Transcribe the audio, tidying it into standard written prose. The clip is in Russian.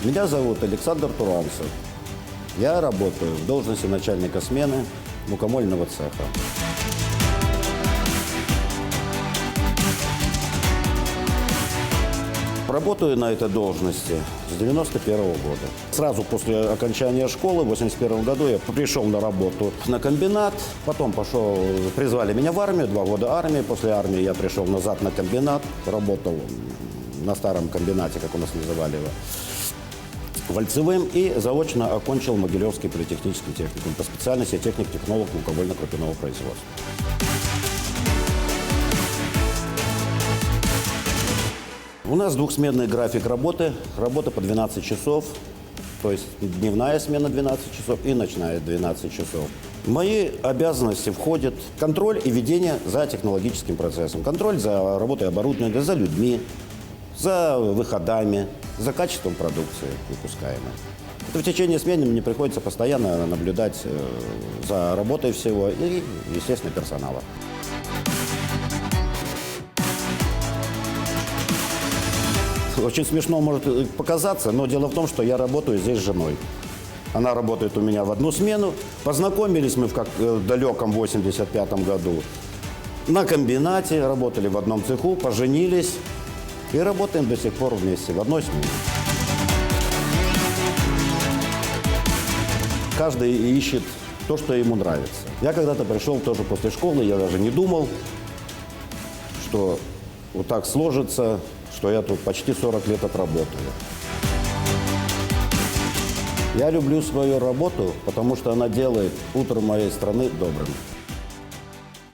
Меня зовут Александр Туранцев. Я работаю в должности начальника смены мукомольного цеха. Работаю на этой должности с 91 года. Сразу после окончания школы в 81 году я пришел на работу на комбинат, потом призвали меня в армию, 2 года армии. После армии я пришел назад на комбинат, работал на старом комбинате, как у нас называли его, Вальцевым, и заочно окончил Могилевский политехнический техникум по специальности техник-технолог мукомольно-крупяного производства. У нас двухсменный график работы, работа по 12 часов, то есть дневная смена 12 часов и ночная 12 часов. В мои обязанности входит контроль и ведение за технологическим процессом, контроль за работой оборудования, за людьми, за выходами, за качеством продукции выпускаемой. Это в течение смены мне приходится постоянно наблюдать за работой всего и, естественно, персонала. Очень смешно может показаться, но дело в том, что я работаю здесь с женой. Она работает у меня в одну смену. Познакомились мы в далеком 85 году на комбинате, работали в одном цеху, поженились и работаем до сих пор вместе в одной смене. Каждый ищет то, что ему нравится. Я когда-то пришел тоже после школы, я даже не думал, что вот так сложится, что я тут почти 40 лет отработаю. Я люблю свою работу, потому что она делает утро моей страны добрым.